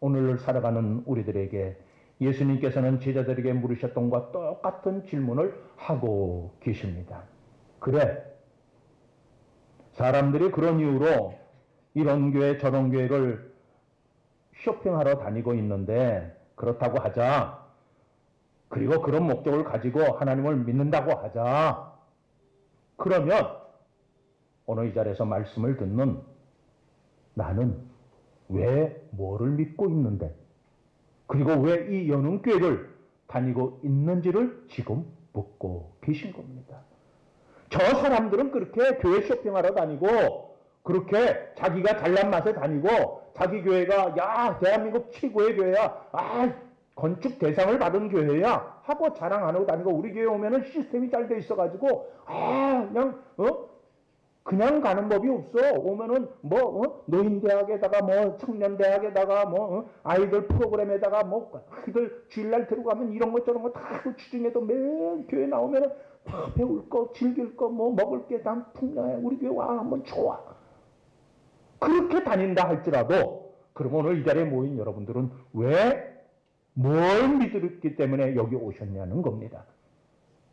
오늘을 살아가는 우리들에게 예수님께서는 제자들에게 물으셨던 것과 똑같은 질문을 하고 계십니다. 그래, 사람들이 그런 이유로 이런 교회 저런 교회를 쇼핑하러 다니고 있는데 그렇다고 하자. 그리고 그런 목적을 가지고 하나님을 믿는다고 하자. 그러면 오늘 이 자리에서 말씀을 듣는 나는 왜 뭐를 믿고 있는데 그리고 왜 이 연흥교회를 다니고 있는지를 지금 묻고 계신 겁니다. 저 사람들은 그렇게 교회 쇼핑하러 다니고 그렇게 자기가 잘난 맛에 다니고 자기 교회가 야 대한민국 최고의 교회야 건축 대상을 받은 교회야 하고 자랑 안 하고 다니고 우리 교회 오면은 시스템이 잘 돼 있어가지고 그냥 가는 법이 없어. 오면은 노인대학에다가 청년대학에다가 아이들 프로그램에다가 아이들 주일날 들어가면 이런 것 저런 거 다 주중에도 매일 교회 나오면은 다 배울 거 즐길 거 먹을 게 다 풍성해. 우리 교회 와 한번 좋아. 그렇게 다닌다 할지라도 그럼 오늘 이 자리에 모인 여러분들은 왜 뭘 믿었기 때문에 여기 오셨냐는 겁니다.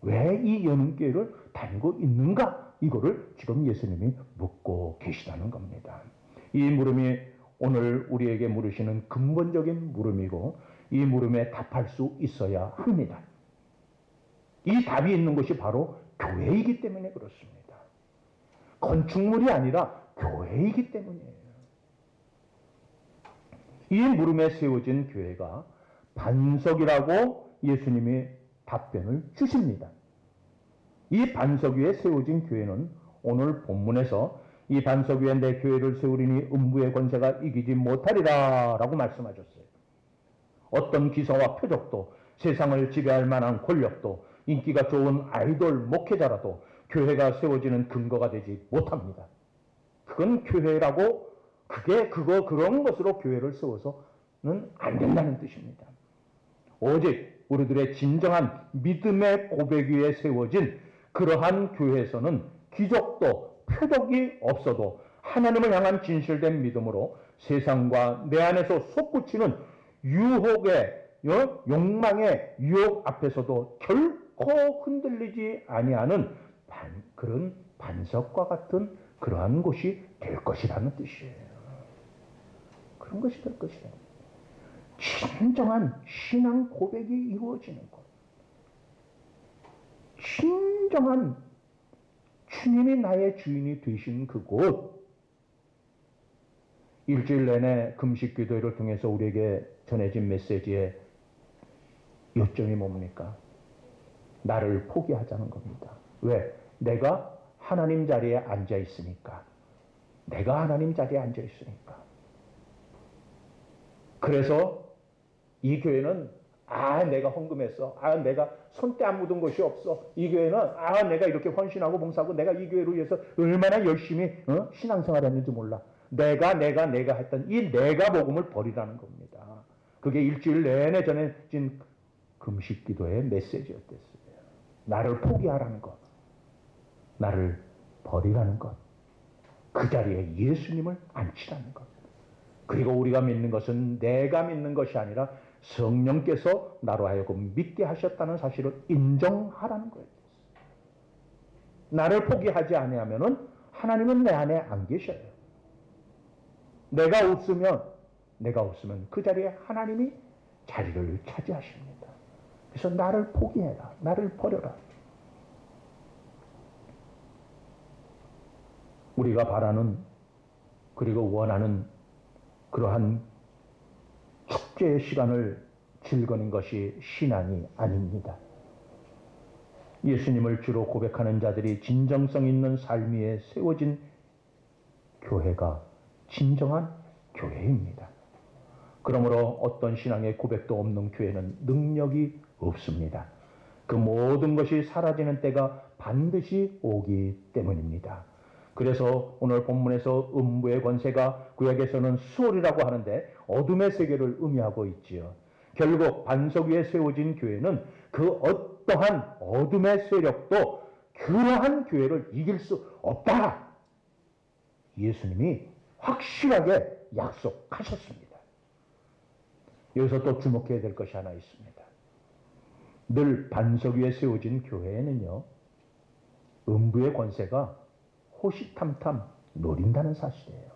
왜 이 연흥교회를 다니고 있는가? 이거를 지금 예수님이 묻고 계시다는 겁니다. 이 물음이 오늘 우리에게 물으시는 근본적인 물음이고 이 물음에 답할 수 있어야 합니다. 이 답이 있는 것이 바로 교회이기 때문에 그렇습니다. 건축물이 아니라 교회이기 때문이에요. 이 물음에 세워진 교회가 반석이라고 예수님이 답변을 주십니다. 이 반석 위에 세워진 교회는 오늘 본문에서 이 반석 위에 내 교회를 세우리니 음부의 권세가 이기지 못하리라 라고 말씀하셨어요. 어떤 기사와 표적도 세상을 지배할 만한 권력도 인기가 좋은 아이돌 목회자라도 교회가 세워지는 근거가 되지 못합니다. 그건 교회라고 그런 것으로 교회를 세워서는 안 된다는 뜻입니다. 오직 우리들의 진정한 믿음의 고백 위에 세워진 그러한 교회에서는 기적도 표적이 없어도 하나님을 향한 진실된 믿음으로 세상과 내 안에서 솟구치는 유혹의 욕망의 유혹 앞에서도 결코 흔들리지 아니하는 그런 반석과 같은 그러한 곳이 될 것이라는 뜻이에요. 그런 것이 될 것이에요. 진정한 신앙 고백이 이루어지는 것. 진정한 주님이 나의 주인이 되신 그곳. 일주일 내내 금식 기도를 통해서 우리에게 전해진 메시지의 요점이 뭡니까? 나를 포기하자는 겁니다. 왜? 내가 하나님 자리에 앉아 있으니까. 내가 하나님 자리에 앉아 있으니까. 그래서 이 교회는 내가 헌금했어. 내가 손때 안 묻은 것이 없어. 이 교회는 내가 이렇게 헌신하고 봉사하고 내가 이 교회를 위해서 얼마나 열심히 신앙생활 했는지 몰라. 내가 했던 이 내가 복음을 버리라는 겁니다. 그게 일주일 내내 전해진 금식 기도의 메시지였댔어요. 나를 포기하라는 것. 나를 버리라는 것. 그 자리에 예수님을 앉히라는 것. 그리고 우리가 믿는 것은 내가 믿는 것이 아니라 성령께서 나로 하여금 믿게 하셨다는 사실을 인정하라는 거예요. 나를 포기하지 아니하면은 하나님은 내 안에 안 계셔요. 내가 없으면 그 자리에 하나님이 자리를 차지하십니다. 그래서 나를 포기해라. 나를 버려라. 우리가 바라는 그리고 원하는 그러한 축제의 시간을 즐거는 것이 신앙이 아닙니다. 예수님을 주로 고백하는 자들이 진정성 있는 삶 위에 세워진 교회가 진정한 교회입니다. 그러므로 어떤 신앙의 고백도 없는 교회는 능력이 없습니다. 그 모든 것이 사라지는 때가 반드시 오기 때문입니다. 그래서 오늘 본문에서 음부의 권세가 구약에서는 수월이라고 하는데 어둠의 세계를 의미하고 있지요. 결국 반석 위에 세워진 교회는 그 어떠한 어둠의 세력도 그러한 교회를 이길 수 없다. 예수님이 확실하게 약속하셨습니다. 여기서 또 주목해야 될 것이 하나 있습니다. 늘 반석 위에 세워진 교회에는요, 음부의 권세가 호시탐탐 노린다는 사실이에요.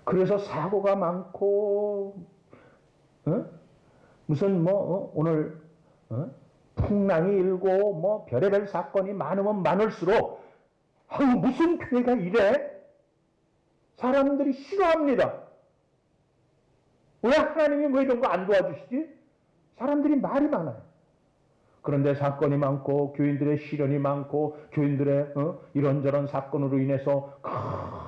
그래서 사고가 많고, 무슨 오늘 풍랑이 일고 별의별 사건이 많으면 많을수록 무슨 교회가 이래? 사람들이 싫어합니다. 왜 하나님이 이런 거 안 도와주시지? 사람들이 말이 많아요. 그런데 사건이 많고 교인들의 시련이 많고 교인들의 이런저런 사건으로 인해서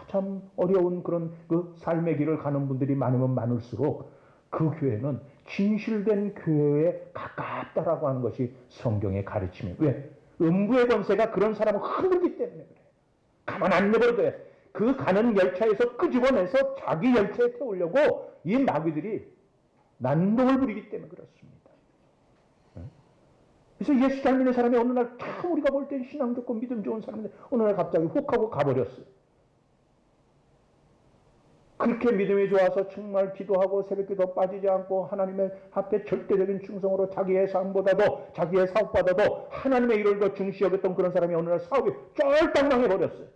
참 어려운 그런 그 삶의 길을 가는 분들이 많으면 많을수록 그 교회는 진실된 교회에 가깝다라고 하는 것이 성경의 가르침이에요. 왜? 음부의 권세가 그런 사람을 흔들기 때문에 그래요. 가만 안 내버려 둬요. 그 가는 열차에서 끄집어내서 자기 열차에 태우려고 이 마귀들이 난동을 부리기 때문에 그렇습니다. 그래서 예수 잘 믿는 사람이 어느 날 참 우리가 볼 땐 신앙 좋고 믿음 좋은 사람인데 어느 날 갑자기 훅 하고 가버렸어요. 그렇게 믿음이 좋아서 정말 기도하고 새벽기도 빠지지 않고 하나님의 앞에 절대적인 충성으로 자기의 삶보다도 자기의 사업보다도 하나님의 일을 더 중시 여겼던 그런 사람이 어느 날 사업이 쫄딱 망해버렸어요.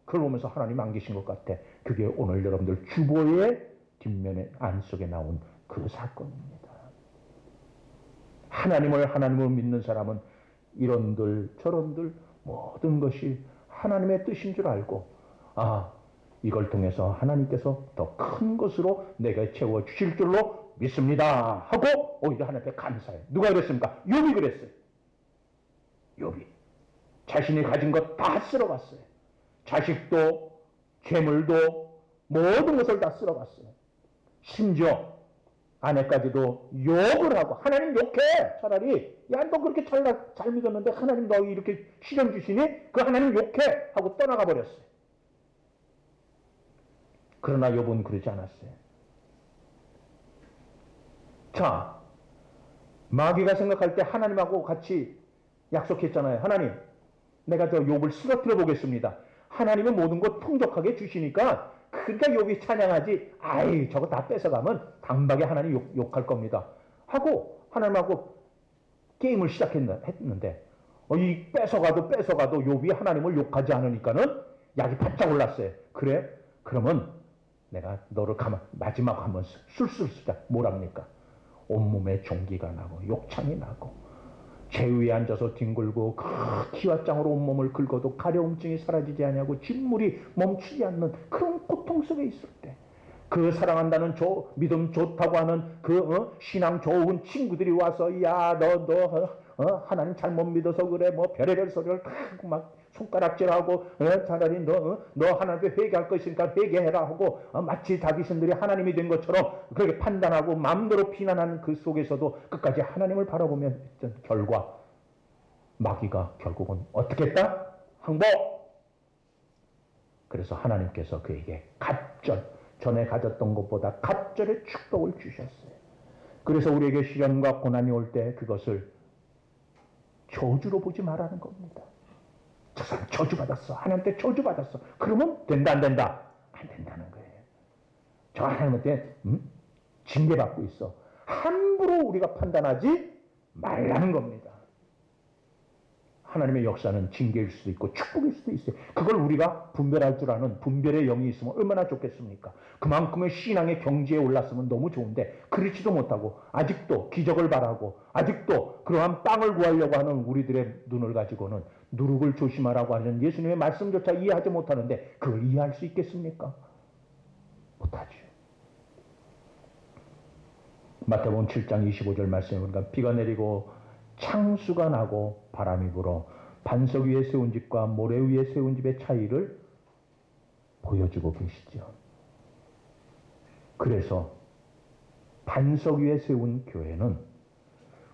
그걸 보면서 하나님 안 계신 것 같아. 그게 오늘 여러분들 주보의 뒷면에 안속에 나온 그 사건입니다. 하나님을 믿는 사람은 이런들 저런들 모든 것이 하나님의 뜻인 줄 알고 이걸 통해서 하나님께서 더 큰 것으로 내게 채워주실 줄로 믿습니다 하고 오히려 하나님 앞에 감사해요. 누가 그랬습니까? 욥이 그랬어요. 욥이 자신이 가진 것 다 쓸어갔어요. 자식도 재물도 모든 것을 다 쓸어갔어요. 심지어 아내까지도 욕을 하고 하나님 욕해. 차라리 너 그렇게 잘 믿었는데 하나님 너 이렇게 시련 주시니 그 하나님 욕해 하고 떠나가 버렸어요. 그러나 욥은 그러지 않았어요. 자, 마귀가 생각할 때 하나님하고 같이 약속했잖아요. 하나님, 내가 저 욥을 쓰러뜨려 보겠습니다. 하나님은 모든 것 풍족하게 주시니까 그러니까 욥이 찬양하지. 저거 다 뺏어가면 단박에 하나님 욕할 겁니다. 하고 하나님하고 게임을 시작했는데 이 뺏어가도 욥이 하나님을 욕하지 않으니까는 약이 바짝 올랐어요. 그래? 그러면 내가 너를 마지막 한번 술술 쓰자. 뭐랍니까? 온몸에 종기가 나고 욕창이 나고 제 위에 앉아서 뒹굴고 그 기와장으로 온몸을 긁어도 가려움증이 사라지지 않냐고 진물이 멈추지 않는 그런 고통 속에 있을 때 그 사랑한다는 믿음 좋다고 하는 그 신앙 좋은 친구들이 와서 야 너 하나님 잘못 믿어서 그래 뭐 별의별 소리를 하고 막 손가락질하고 차라리 너 하나님께 회개할 것이니까 회개해라 하고 마치 자기 신들이 하나님이 된 것처럼 그렇게 판단하고 마음대로 비난하는 그 속에서도 끝까지 하나님을 바라보며 했던 결과 마귀가 결국은 어떻게 했다? 항복! 그래서 하나님께서 그에게 갑절, 전에 가졌던 것보다 갑절의 축복을 주셨어요. 그래서 우리에게 시련과 고난이 올 때 그것을 저주로 보지 말라는 겁니다. 저 사람 저주받았어. 하나님한테 저주받았어. 그러면 된다 안 된다? 안 된다는 거예요. 저 하나님한테 징계받고 있어. 함부로 우리가 판단하지 말라는 겁니다. 하나님의 역사는 징계일 수도 있고 축복일 수도 있어요. 그걸 우리가 분별할 줄 아는 분별의 영이 있으면 얼마나 좋겠습니까? 그만큼의 신앙의 경지에 올랐으면 너무 좋은데 그렇지도 못하고 아직도 기적을 바라고 아직도 그러한 빵을 구하려고 하는 우리들의 눈을 가지고는 누룩을 조심하라고 하는 예수님의 말씀조차 이해하지 못하는데 그걸 이해할 수 있겠습니까? 못하죠. 마태복음 7장 25절 말씀에 보니까 비가 내리고 창수가 나고 바람이 불어 반석 위에 세운 집과 모래 위에 세운 집의 차이를 보여주고 계시죠. 그래서 반석 위에 세운 교회는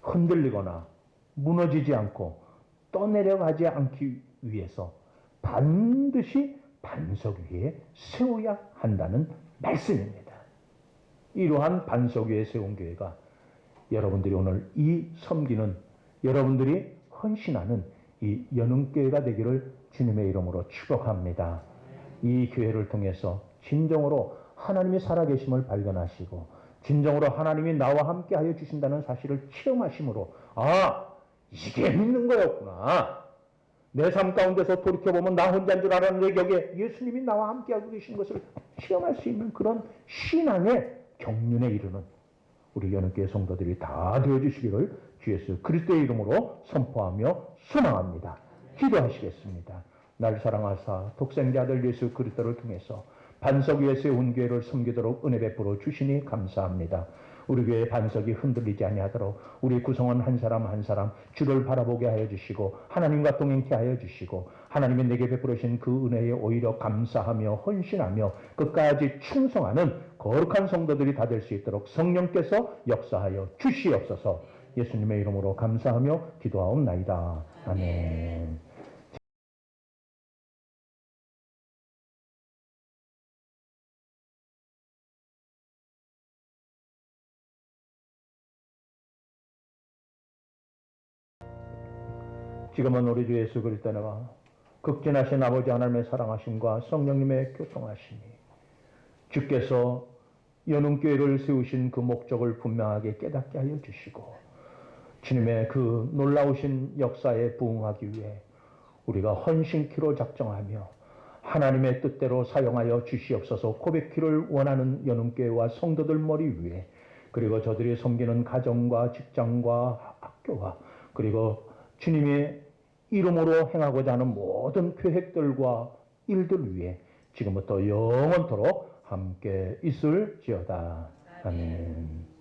흔들리거나 무너지지 않고 떠내려가지 않기 위해서 반드시 반석 위에 세워야 한다는 말씀입니다. 이러한 반석 위에 세운 교회가 여러분들이 오늘 이 섬기는 여러분들이 헌신하는 이 연흥교회가 되기를 주님의 이름으로 축복합니다. 이 교회를 통해서 진정으로 하나님이 살아계심을 발견하시고 진정으로 하나님이 나와 함께 하여 주신다는 사실을 체험하심으로 이게 믿는 거였구나. 내 삶 가운데서 돌이켜보면 나 혼자인 줄 알았는데 여기에 예수님이 나와 함께 하고 계신 것을 체험할 수 있는 그런 신앙의 경륜에 이르는 우리 연합교회 성도들이 다 되어주시기를 주 예수 그리스도의 이름으로 선포하며 소망합니다. 기도하시겠습니다. 날 사랑하사 독생자 아들 예수 그리스도를 통해서 반석 위에 세운 교회를 섬기도록 은혜 베풀어 주시니 감사합니다. 우리 교회의 반석이 흔들리지 아니하도록 우리 구성원 한 사람 한 사람 주를 바라보게 하여 주시고 하나님과 동행케 하여 주시고 하나님이 내게 베풀으신 그 은혜에 오히려 감사하며 헌신하며 끝까지 충성하는 거룩한 성도들이 다 될 수 있도록 성령께서 역사하여 주시옵소서. 예수님의 이름으로 감사하며 기도하옵나이다. 아멘. 지금은 우리 주 예수 그리스도와 극진하신 아버지 하나님의 사랑하심과 성령님의 교통하심이 주께서 연흥교회를 세우신 그 목적을 분명하게 깨닫게 하여 주시고 주님의 그 놀라우신 역사에 부응하기 위해 우리가 헌신키로 작정하며 하나님의 뜻대로 사용하여 주시옵소서. 고백키를 원하는 연흥교회와 성도들 머리 위에 그리고 저들이 섬기는 가정과 직장과 학교와 그리고 주님의 이름으로 행하고자 하는 모든 계획들과 일들 위해 지금부터 영원토록 함께 있을지어다. 아멘.